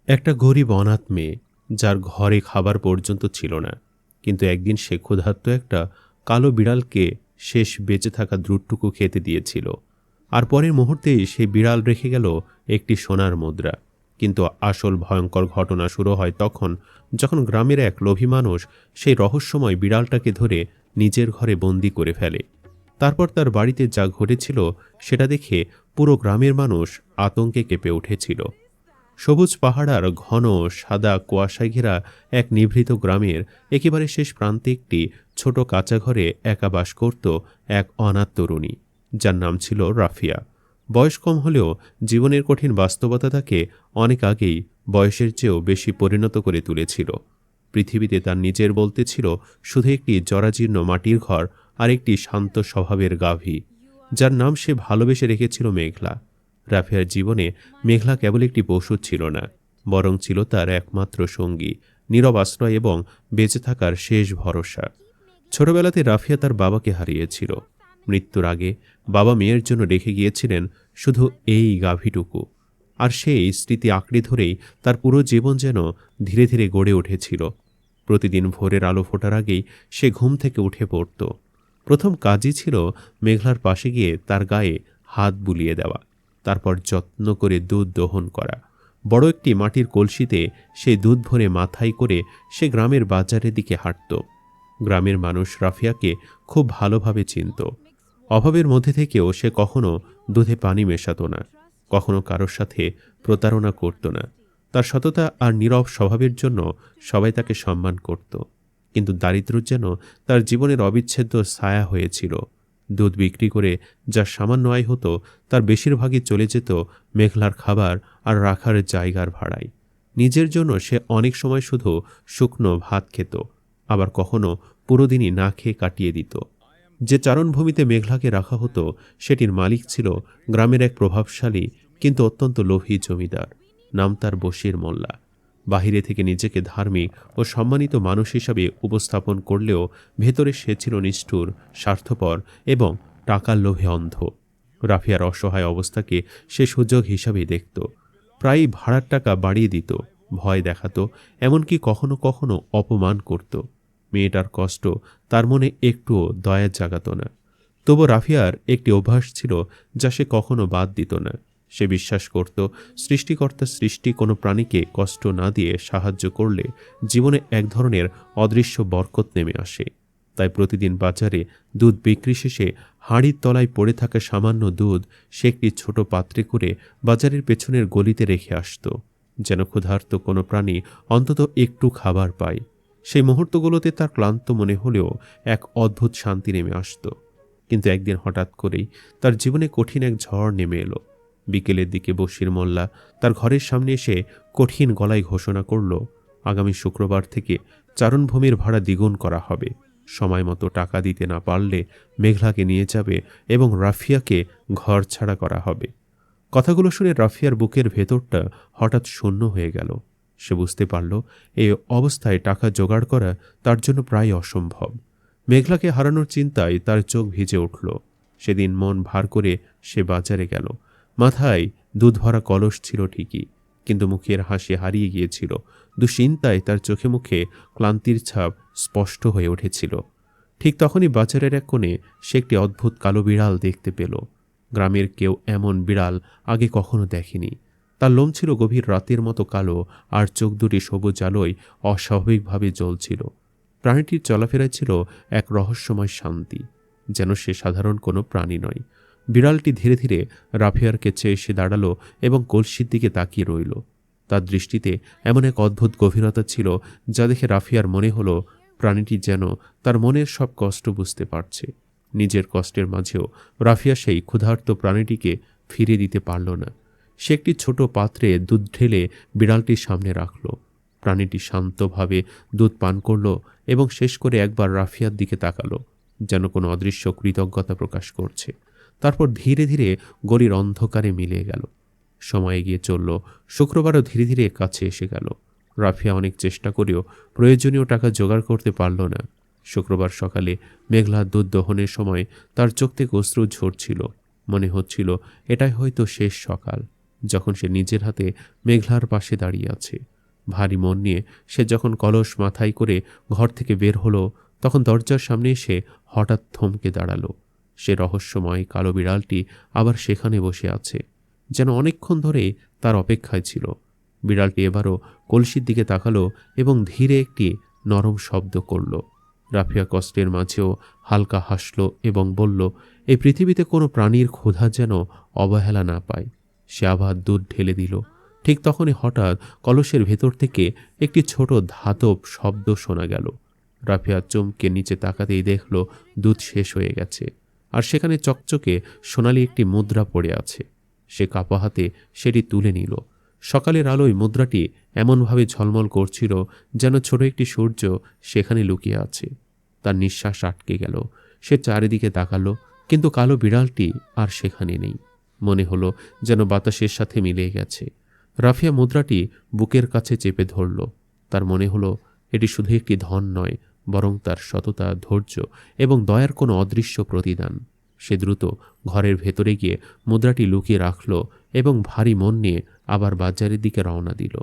একটা গরিব অনাথ মেয়ে, যার ঘরে খাবার পর্যন্ত ছিল না। কিন্তু একদিন সে ক্ষুধার্ত একটা কালো বিড়ালকে শেষ বেঁচে থাকা দুধটুকু খেতে দিয়েছিল। আর পরের মুহূর্তেই সেই বিড়াল রেখে গেল একটি সোনার মুদ্রা। কিন্তু আসল ভয়ঙ্কর ঘটনা শুরু হয় তখন, যখন গ্রামের এক লোভী মানুষ সেই রহস্যময় বিড়ালটাকে ধরে নিজের ঘরে বন্দি করে ফেলে। তারপর তার বাড়িতে যা ঘটেছিল সেটা দেখে পুরো গ্রামের মানুষ আতঙ্কে কেঁপে উঠেছিল। সবুজ পাহাড় আর ঘন সাদা কুয়াশায় ঘেরা এক নিভৃত গ্রামের একেবারে শেষ প্রান্তে একটি ছোট কাঁচা ঘরে একা বাস করত এক অনাথ তরুণী, যার নাম ছিল রাফিয়া। বয়স কম হলেও জীবনের কঠিন বাস্তবতা তাকে অনেক আগেই বয়সের চেয়েও বেশি পরিণত করে তুলেছিল। পৃথিবীতে তার নিজের বলতে ছিল শুধু একটি জরাজীর্ণ মাটির ঘর আর একটি শান্ত স্বভাবের গাভী, যার নাম সে ভালোবেসে রেখেছিল মেঘলা। রাফিয়ার জীবনে মেঘলা কেবল একটি পশু ছিল না, বরং ছিল তার একমাত্র সঙ্গী, নীরব আশ্রয় এবং বেঁচে থাকার শেষ ভরসা। ছোটবেলাতে রাফিয়া তার বাবাকে হারিয়েছিল। মৃত্যুর আগে বাবা মেয়ের জন্য রেখে গিয়েছিলেন শুধু এই গাভীটুকু। আর সেই স্মৃতি আঁকড়ে ধরেই তার পুরো জীবন যেন ধীরে ধীরে গড়ে উঠেছিল। প্রতিদিন ভোরের আলো ফোটার আগেই সে ঘুম থেকে উঠে পড়ত। প্রথম কাজই ছিল মেঘলার পাশে গিয়ে তার গায়ে হাত বুলিয়ে দেওয়া, তারপর যত্ন করে দুধ দহন করা। বড় একটি মাটির কলসিতে সেই দুধ ভরে মাথায় করে সে গ্রামের বাজারের দিকে হাঁটত। গ্রামের মানুষ রাফিয়াকে খুব ভালোভাবে চিনত। অভাবের মধ্যে থেকেও সে কখনো দুধে পানি মেশাত না, কখনো কারোর সাথে প্রতারণা করত না। তার সততা আর নীরব স্বভাবের জন্য সবাই তাকে সম্মান করত। কিন্তু দারিদ্র্য যেন তার জীবনের অবিচ্ছেদ্য ছায়া হয়েছিল। দুধ বিক্রি করে যা সামান্য আয় হতো তার বেশিরভাগই চলে যেত মেঘলার খাবার আর রাখার জায়গার ভাড়ায়। নিজের জন্য সে অনেক সময় শুধু শুকনো ভাত খেত, আবার কখনো পুরো দিনই না খেয়ে কাটিয়ে দিত। যে চারণভূমিতে মেঘলাকে রাখা হতো সেটির মালিক ছিল গ্রামের এক প্রভাবশালী কিন্তু অত্যন্ত লোভী জমিদার। নাম তার বশির মোল্লা। বাহিরে থেকে নিজেকে ধার্মিক ও সম্মানিত মানুষ হিসাবে উপস্থাপন করলেও ভেতরে সে ছিল নিষ্ঠুর, স্বার্থপর এবং টাকার লোভে অন্ধ। রাফিয়ার অসহায় অবস্থাকে সে সুযোগ হিসাবেই দেখত। প্রায়ই ভাড়ার টাকা বাড়িয়ে দিত, ভয় দেখাতো, এমনকি কখনো কখনো অপমান করত। মেয়েটার কষ্ট তার মনে একটুও দয়া জাগাত না। তবু রাফিয়ার একটি অভ্যাস ছিল যা সে কখনো বাদ দিত না। সে বিশ্বাস করত সৃষ্টিকর্তার সৃষ্টি কোনো প্রাণীকে কষ্ট না দিয়ে সাহায্য করলে জীবনে এক ধরনের অদৃশ্য বরকত নেমে আসে। তাই প্রতিদিন বাজারে দুধ বিক্রি শেষে হাঁড়ির তলায় পড়ে থাকা সামান্য দুধ সে একটি ছোট পাত্রে করে বাজারের পেছনের গলিতে রেখে আসত, যেন ক্ষুধার্ত কোনো প্রাণী অন্তত একটু খাবার পায়। সেই মুহূর্তগুলোতে তার ক্লান্ত মনে হলেও এক অদ্ভুত শান্তি নেমে আসত। কিন্তু একদিন হঠাৎ করেই তার জীবনে কঠিন এক ঝড় নেমে এলো। বিকেলের দিকে বশির মোল্লা তার ঘরের সামনে এসে কঠিন গলায় ঘোষণা করল, আগামী শুক্রবার থেকে চারণভূমির ভাড়া দ্বিগুণ করা হবে। সময় মতো টাকা দিতে না পারলে মেঘলাকে নিয়ে যাবে এবং রাফিয়াকে ঘর ছাড়া করা হবে। কথাগুলো শুনে রাফিয়ার বুকের ভেতরটা হঠাৎ শূন্য হয়ে গেল। সে বুঝতে পারল এই অবস্থায় টাকা জোগাড় করা তার জন্য প্রায় অসম্ভব। মেঘলাকে হারানোর চিন্তায় তার চোখ ভিজে উঠল। সেদিন মন ভার করে সে বাজারে গেল। মাথায় দুধ ভরা কলস ছিল ঠিকই, কিন্তু মুখের হাসি হারিয়ে গিয়েছিল। দুশ্চিন্তায় তার চোখে মুখে ক্লান্তির ছাপ স্পষ্ট হয়ে উঠেছিল। ঠিক তখনই বাজারের এক কোণে সে একটি অদ্ভুত কালো বিড়াল দেখতে পেল। গ্রামের কেউ এমন বিড়াল আগে কখনো দেখেনি। তার লোম ছিল গভীর রাতের মতো কালো, আর চোখ দুটি সবুজ আলোয় অস্বাভাবিকভাবে জ্বলছিল। প্রাণীটির চলাফেরায় ছিল এক রহস্যময় শান্তি, যেন সে সাধারণ কোনো প্রাণী নয়। বিড়ালটি ধীরে ধীরে রাফিয়ার কাছে এসে দাঁড়ালো এবং কলসির দিকে তাকিয়ে রইল। তার দৃষ্টিতে এমন এক অদ্ভুত গভীরতা ছিল যা দেখে রাফিয়ার মনে হলো প্রাণীটি যেন তার মনের সব কষ্ট বুঝতে পারছে। নিজের কষ্টের মাঝেও রাফিয়া সেই ক্ষুধার্ত প্রাণীটিকে ফিরে দিতে পারল না। সে একটি ছোট পাত্রে দুধ ঢেলে বিড়ালটির সামনে রাখল। প্রাণীটি শান্তভাবে দুধ পান করল এবং শেষ করে একবার রাফিয়ার দিকে তাকালো, যেন কোনো অদৃশ্য কৃতজ্ঞতা প্রকাশ করছে। তারপর ধীরে ধীরে গলির অন্ধকারে মিলিয়ে গেল। সময় এগিয়ে চলল। শুক্রবারও ধীরে ধীরে কাছে এসে গেল। রাফিয়া অনেক চেষ্টা করেও প্রয়োজনীয় টাকা জোগাড় করতে পারল না। শুক্রবার সকালে মেঘলা দুধ দহনের সময় তার চোখ থেকে অশ্রু ঝরছিল। মনে হচ্ছিল এটাই হয়তো শেষ সকাল। যখন সে নিজের হাতে মেঘলার পাশে দাঁড়িয়ে আছে। ভারী মন নিয়ে সে যখন কলস মাথায় করে ঘর থেকে বের হলো, তখন দরজার সামনে এসে হঠাৎ থমকে দাঁড়ালো। সে রহস্যময় কালো বিড়ালটি আবার সেখানে বসে আছে, যেন অনেকক্ষণ ধরে তার অপেক্ষায় ছিল। বিড়ালটি এবারও কলসির দিকে তাকালো এবং ধীরে একটি নরম শব্দ করল। রাফিয়া কষ্টের মাঝেও হালকা হাসল এবং বলল, এই পৃথিবীতে কোনো প্রাণীর ক্ষুধা যেন অবহেলা না পায়। সে আবার দুধ ঢেলে দিল। ঠিক তখনই হঠাৎ কলসের ভেতর থেকে একটি ছোট ধাতব শব্দ শোনা গেল। রাফিয়া চমকে নিচে তাকাতেই দেখল দুধ শেষ হয়ে গেছে, আর সেখানে চকচকে সোনালি একটি মুদ্রা পড়ে আছে। সে কাপা হাতে সেটি তুলে নিল। সকালের আলোয় মুদ্রাটি এমনভাবে ঝলমল করছিল যেন ছোট একটি সূর্য সেখানে লুকিয়ে আছে। তার নিঃশ্বাস আটকে গেল। সে চারিদিকে তাকালো, কিন্তু কালো বিড়ালটি আর সেখানে নেই। মনে হলো যেন বাতাসের সাথে মিলে গেছে। রাফিয়া মুদ্রাটি বুকের কাছে চেপে ধরল। তার মনে হলো এটি শুধু একটি ধন নয়, বরং তার সততা, ধৈর্য এবং দয়ার কোনো অদৃশ্য প্রতিদান। সে দ্রুত ঘরের ভেতরে গিয়ে মুদ্রাটি লুকিয়ে রাখল এবং ভারী মন নিয়ে আবার বাজারের দিকে রওনা দিল।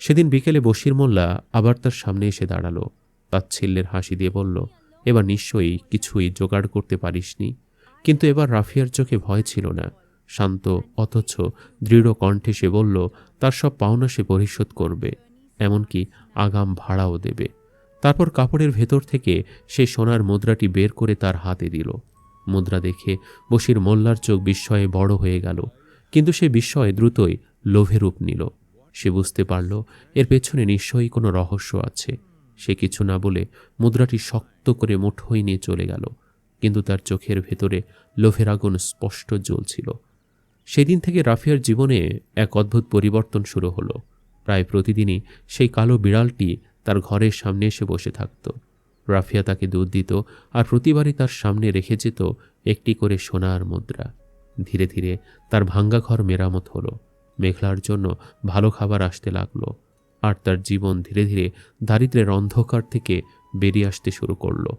সেদিন বিকেলে বশির মোল্লা আবার তার সামনে এসে দাঁড়ালো। তাচ্ছিল্যের হাসি দিয়ে বলল, এবার নিশ্চয়ই কিছুই জোগাড় করতে পারিসনি। কিন্তু এবার রাফিয়ার চোখে ভয় ছিল না। শান্ত অথচ দৃঢ় কণ্ঠে সে বলল, তার সব পাওনা সে পরিশোধ করবে, এমনকি আগাম ভাড়াও দেবে। তারপর কাপড়ের ভেতর থেকে সে সোনার মুদ্রাটি বের করে তার হাতে দিল। মুদ্রা দেখে বশির মোল্লার চোখ বিস্ময়ে বড় হয়ে গেল, কিন্তু সে বিস্ময় দ্রুতই লোভে রূপ নিল। সে বুঝতে পারল এর পেছনে নিশ্চয়ই কোনো রহস্য আছে। সে কিছু না বলে মুদ্রাটি শক্ত করে মুঠোয় নিয়ে চলে গেল, কিন্তু তার চোখের ভেতরে লোভের আগুন স্পষ্ট জ্বলছিল। সেদিন থেকে রাফিয়ার জীবনে এক অদ্ভুত পরিবর্তন শুরু হলো। প্রায় প্রতিদিনই সেই কালো বিড়ালটি তার ঘরের সামনে এসে বসে থাকত। রাফিয়া তাকে দুধ দিত, আর প্রতিবারই তার সামনে রেখে যেত একটি করে সোনার মুদ্রা। ধীরে ধীরে তার ভাঙ্গা ঘর মেরামত হলো। মেঘলার জন্য ভালো খাবার আসতে লাগলো, আর তার জীবন ধীরে ধীরে দারিদ্র্যের অন্ধকার থেকে বেরিয়ে আসতে শুরু করলো।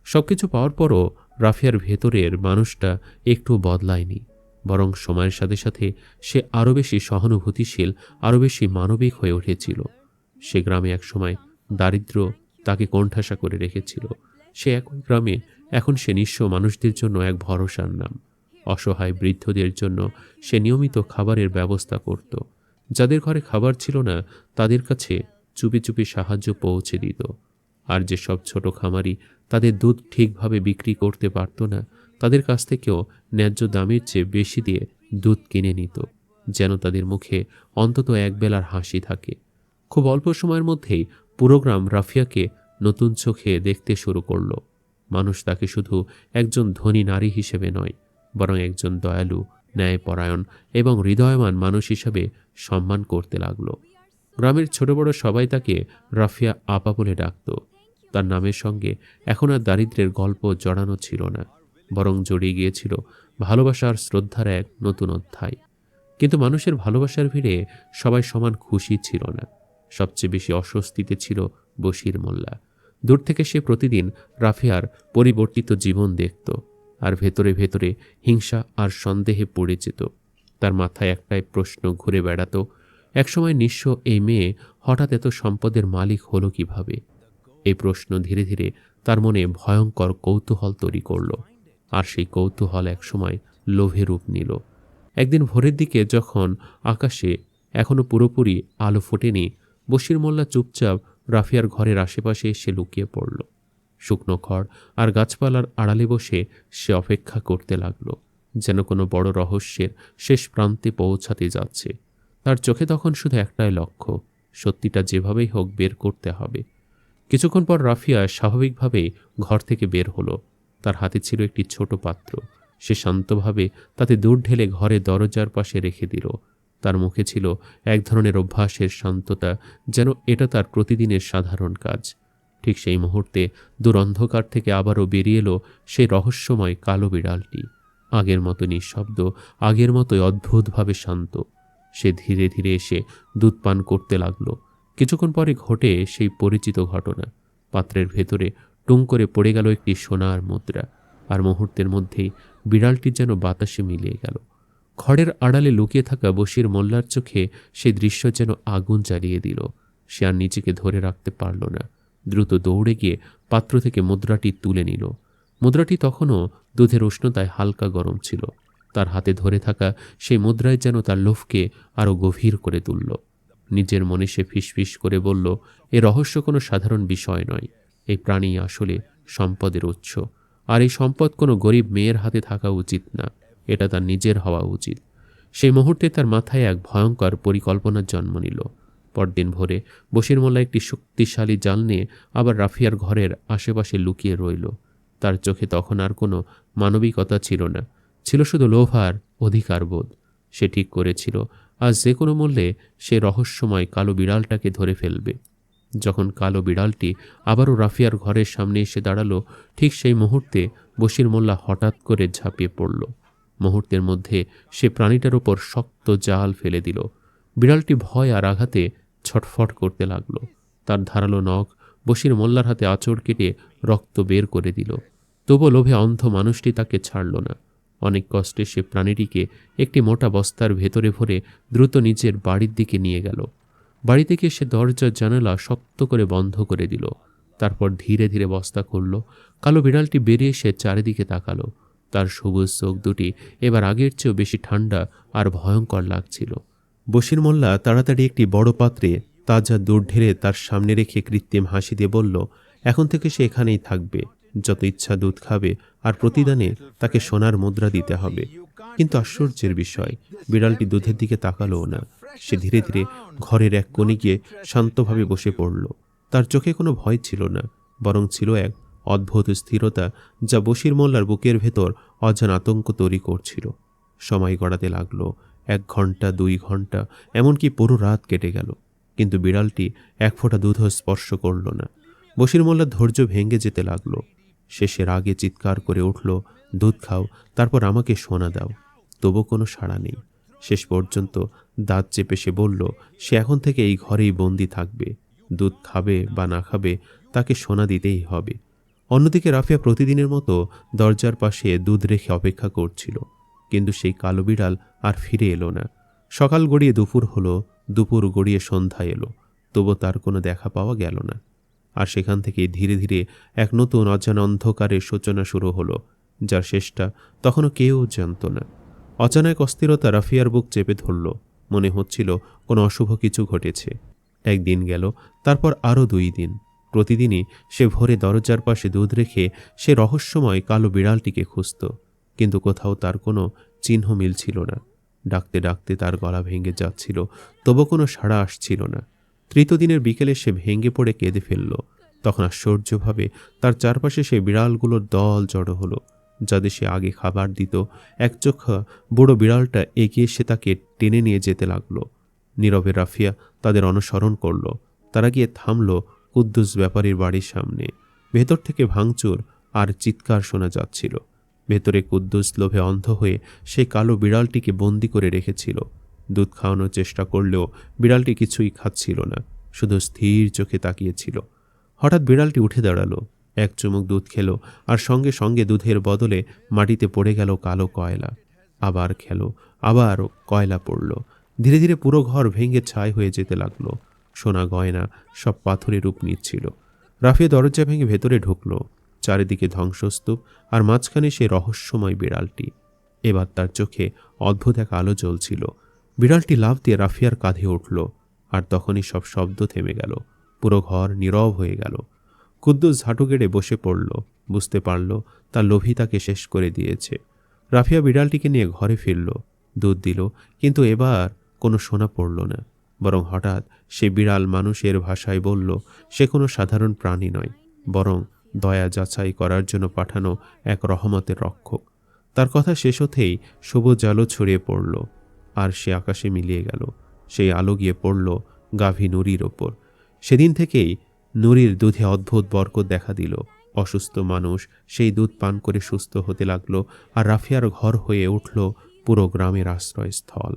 সবকিছু পাওয়ার পরও রাফিয়ার ভেতরের মানুষটা একটু বদলায়নি, বরং সময়ের সাথে সাথে সে আরও বেশি সহানুভূতিশীল, আরও বেশি মানবিক হয়ে উঠেছিল। সে গ্রামে একসময় দারিদ্র্য তাকে কোণঠাসা করে রেখেছিল। সে একই গ্রামে এখন সে নিঃস্ব মানুষদের জন্য এক ভরসার নাম। অসহায় বৃদ্ধদের জন্য সে নিয়মিত খাবারের ব্যবস্থা করত। যাদের ঘরে খাবার ছিল না তাদের কাছে চুপি চুপি সাহায্য পৌঁছে দিত। আর যেসব ছোট খামারি তাদের দুধ ঠিকভাবে বিক্রি করতে পারত না, তাদের কাছ থেকেও ন্যায্য দামের চেয়ে বেশি দিয়ে দুধ কিনে নিত, যেন তাদের মুখে অন্তত একবেলার হাসি থাকে। খুব অল্প সময়ের মধ্যেই পুরো গ্রাম রাফিয়াকে নতুন চোখে দেখতে শুরু করল। মানুষ তাকে শুধু একজন ধনী নারী হিসেবে নয়, বরং একজন দয়ালু, ন্যায়পরায়ণ এবং হৃদয়বান মানুষ হিসাবে সম্মান করতে লাগল। গ্রামের ছোট বড় সবাই তাকে রাফিয়া আপা বলে ডাকত। তার নামের সঙ্গে এখন আর দারিদ্র্যের গল্প জড়ানো ছিল না, বরং জড়িয়ে গিয়েছিল ভালোবাসার শ্রদ্ধার এক নতুন অধ্যায়। কিন্তু মানুষের ভালোবাসার ভিড়ে সবাই সমান খুশি ছিল না। সবচেয়ে বেশি অস্বস্তিতে ছিল বশির মোল্লা। দূর থেকে সে প্রতিদিন রাফিয়ার পরিবর্তিত জীবন দেখত, আর ভেতরে ভেতরে হিংসা আর সন্দেহে পড়ে যেত। তার মাথায় একটাই প্রশ্ন ঘুরে বেড়াত, একসময় নিঃস্ব এই মেয়ে হঠাৎ এত সম্পদের মালিক হলো কিভাবে? এই প্রশ্ন ধীরে ধীরে তার মনে ভয়ঙ্কর কৌতূহল তৈরি করল, আর সেই কৌতূহল একসময় লোভে রূপ নিল। একদিন ভোরের দিকে যখন আকাশে এখনো পুরোপুরি আলো ফোটেনি, বশির মোল্লা চুপচাপ রাফিয়ার ঘরের আশেপাশে এসে লুকিয়ে পড়ল। শুকনো খড় আর গাছপালার আড়ালে বসে সে অপেক্ষা করতে লাগল, যেন কোনো বড় রহস্যের শেষ প্রান্তে পৌঁছাতে যাচ্ছে। তার চোখে তখন শুধু একটাই লক্ষ্য, সত্যিটা যেভাবেই হোক বের করতে হবে। কিছুক্ষণ পর রাফিয়া স্বাভাবিকভাবে ঘর থেকে বের হলো। তার হাতে ছিল একটি ছোট পাত্র। সে শান্তভাবে তাতে দুধ ঢেলে ঘরে দরজার পাশে রেখে দিল। তার মুখে ছিল এক ধরনের অভ্যাসের শান্ততা, যেন এটা তার প্রতিদিনের সাধারণ কাজ। ঠিক সেই মুহূর্তে দূর অন্ধকার থেকে আবারও বেরিয়ে এলো সেই রহস্যময় কালো বিড়ালটি। আগের মতো নিঃশব্দ, আগের মতোই অদ্ভুতভাবে শান্ত। সে ধীরে ধীরে এসে দুধ পান করতে লাগলো। কিছুক্ষণ পরে ঘটে সেই পরিচিত ঘটনা। পাত্রের ভেতরে টুং করে পড়ে গেল একটি সোনার মুদ্রা, আর মুহূর্তের মধ্যেই বিড়ালটি যেন বাতাসে মিলিয়ে গেল। খড়ের আড়ালে লুকিয়ে থাকা বশির মোল্লার চোখে সেই দৃশ্য যেন আগুন জ্বালিয়ে দিল। সে আর নিজেকে ধরে রাখতে পারল না। দ্রুত দৌড়ে গিয়ে পাত্র থেকে মুদ্রাটি তুলে নিল। মুদ্রাটি তখনও দুধের উষ্ণতায় হালকা গরম ছিল। তার হাতে ধরে থাকা সেই মুদ্রায় যেন তার লোভকে আরও গভীর করে তুলল। নিজের মনে সে ফিসফিস করে বলল, এ রহস্য কোনো সাধারণ বিষয় নয়। এই প্রাণী আসলে সম্পদের উৎস, আর এই সম্পদ কোনো গরিব মেয়ের হাতে থাকা উচিত না। এটা তার নিজের হওয়া উচিত। সেই মুহূর্তে তার মাথায় এক ভয়ঙ্কর পরিকল্পনার জন্ম নিল। পরদিন ভোরে বশির মোল্লা একটি শক্তিশালী জাল নিয়ে আবার রাফিয়ার ঘরের আশেপাশে লুকিয়ে রইল। তার চোখে তখন আর কোনো মানবিকতা ছিল না, ছিল শুধু লোভ আর অধিকারবোধ। সে ঠিক করেছিল আজ যে কোনো মূল্যে সে রহস্যময় কালো বিড়ালটাকে ধরে ফেলবে। যখন কালো বিড়ালটি আবারও রাফিয়ার ঘরের সামনে এসে দাঁড়ালো, ঠিক সেই মুহূর্তে বশির মোল্লা হঠাৎ করে ঝাঁপিয়ে পড়ল। মুহূর্তের মধ্যে সে প্রাণীটার ওপর শক্ত জাল ফেলে দিল। বিড়ালটি ভয় আর আঘাতে ছটফট করতে লাগল। তার ধারালো নখ বশির মোল্লার হাতে আঁচড় কেটে রক্ত বের করে দিল। তবু লোভে অন্ধ মানুষটি তাকে ছাড়ল না। অনেক কষ্টে সে প্রাণীটিকে একটি মোটা বস্তার ভেতরে ভরে দ্রুত নিজের বাড়ির দিকে নিয়ে গেল। বাড়িতে গিয়ে সে দরজার জানালা শক্ত করে বন্ধ করে দিল। তারপর ধীরে ধীরে বস্তা খুলল। কালো বিড়ালটি বেরিয়ে এসে চারিদিকে তাকালো। তার সবুজ চোখ দুটি এবার আগের চেয়েও বেশি ঠান্ডা আর ভয়ঙ্কর লাগছিল। বশির মোল্লা তাড়াতাড়ি একটি বড় পাত্রে তাজা দুধ ঢেলে তার সামনে রেখে কৃত্রিম হাসি দিয়ে বলল, এখন থেকে সে এখানেই থাকবে, যত ইচ্ছা দুধ খাবে, আর প্রতিদানে তাকে সোনার মুদ্রা দিতে হবে। কিন্তু আশ্চর্যের বিষয়, বিড়ালটি দুধের দিকে তাকালোও না। সে ধীরে ধীরে ঘরের এক কোণে গিয়ে শান্তভাবে বসে পড়ল। তার চোখে কোনো ভয় ছিল না, বরং ছিল এক অদ্ভুত স্থিরতা, যা বশির মোল্লার বুকের ভেতর অজানা আতঙ্ক তৈরি করছিল। সময় গড়াতে লাগলো। 1 ঘন্টা, 2 ঘন্টা, এমনকি পুরো রাত কেটে গেল, কিন্তু বিড়ালটি এক ফোঁটা দুধও স্পর্শ করল না। বশির মোল্লার ধৈর্য ভেঙে যেতে লাগলো। শেষের আগে চিৎকার করে উঠল, দুধ খাও, তারপর আমাকে সোনা দাও। তবু কোনো সাড়া নেই। শেষ পর্যন্ত দাঁত চেপে সে বলল, সে এখন থেকে এই ঘরেই বন্দি থাকবে। দুধ খাবে বা না খাবে, তাকে সোনা দিতেই হবে। অন্যদিকে রাফিয়া প্রতিদিনের মতো দরজার পাশে দুধ রেখে অপেক্ষা করছিল, কিন্তু সেই কালো বিড়াল আর ফিরে এলো না। সকাল গড়িয়ে দুপুর হলো, দুপুর গড়িয়ে সন্ধ্যা এলো, তবু তার কোনো দেখা পাওয়া গেল না। আর সেখান থেকে ধীরে ধীরে এক নতুন অজানা অন্ধকারের সূচনা শুরু হলো, যার শেষটা তখনও কেউ জানত না। অচানক অস্থিরতা রাফিয়ার বুক চেপে ধরল। মনে হচ্ছিল কোনো অশুভ কিছু ঘটেছে। 1 দিন গেল, তারপর আরও 2 দিন। প্রতিদিনই সে ভোরে দরজার পাশে দুধ রেখে সে রহস্যময় কালো বিড়ালটিকে খুঁজত, কিন্তু কোথাও তার কোনো চিহ্ন মিলছিল না। ডাকতে ডাকতে তার গলা ভেঙে যাচ্ছিল, তবু কোনো সাড়া আসছিল না। 3য় দিনের বিকেলে সে ভেঙে পড়ে কেঁদে ফেলল। তখন আশ্চর্যভাবে তার চারপাশে সেই বিড়ালগুলোর দল জড়ো হলো, যাদের সে আগে খাবার দিত। একচোখা বুড়ো বিড়ালটা এগিয়ে এসে তাকে টেনে নিয়ে যেতে লাগলো। নীরবে রাফিয়া তাদের অনুসরণ করল। তারা গিয়ে থামল কুদ্দুস ব্যাপারীর বাড়ির সামনে। ভেতর থেকে ভাঙচুর আর চিৎকার শোনা যাচ্ছিল। ভেতরে কুদ্দুস লোভে অন্ধ হয়ে সেই কালো বিড়ালটিকে বন্দি করে রেখেছিল। দুধ খাওয়ানোর চেষ্টা করলেও বিড়ালটি কিছুই খাচ্ছিল না, শুধু স্থির চোখে তাকিয়েছিল। হঠাৎ বিড়ালটি উঠে দাঁড়ালো, 1 চুমুক দুধ খেলো, আর সঙ্গে সঙ্গে দুধের বদলে মাটিতে পড়ে গেল কালো কয়লা। আবার খেলো, আবার কয়লা পড়ল। ধীরে ধীরে পুরো ঘর ভেঙে ছাই হয়ে যেতে লাগলো। সোনা গয়না সব পাথরে রূপ নিচ্ছিল। রাফিয়া দরজা ভেঙে ভেতরে ঢুকলো। চারিদিকে ধ্বংসস্তূপ, আর মাঝখানে সে রহস্যময় বিড়ালটি। এবার তার চোখে অদ্ভুত এক আলো জ্বলছিল। বিড়ালটি লাফ দিয়ে রাফিয়ার কাঁধে উঠল, আর তখনই সব শব্দ থেমে গেল। পুরো ঘর নীরব হয়ে গেল। কুদ্দুস ঝাঁটু গেড়ে বসে পড়ল। বুঝতে পারল তার লোভী তাকে শেষ করে দিয়েছে। রাফিয়া বিড়ালটিকে নিয়ে ঘরে ফিরল, দুধ দিল, কিন্তু এবার কোনো সোনা পড়ল না। বরং হঠাৎ সে বিড়াল মানুষের ভাষায় বলল সে কোনো সাধারণ প্রাণী নয়, বরং দয়া যাচাই করার জন্য পাঠানো এক রহমতের রক্ষক। তার কথা শেষ হতেই সবুজ আলো ছড়িয়ে পড়ল, আর সে আকাশে মিলিয়ে গেল। সেই আলো গিয়ে পড়ল গাভী নুরির ওপর। সেদিন থেকেই নুরির দুধে অদ্ভুত বরকত দেখা দিল। অসুস্থ মানুষ সেই দুধ পান করে সুস্থ হতে লাগলো, আর রাফিয়ার ঘর হয়ে উঠল পুরো গ্রামের আশ্রয়স্থল।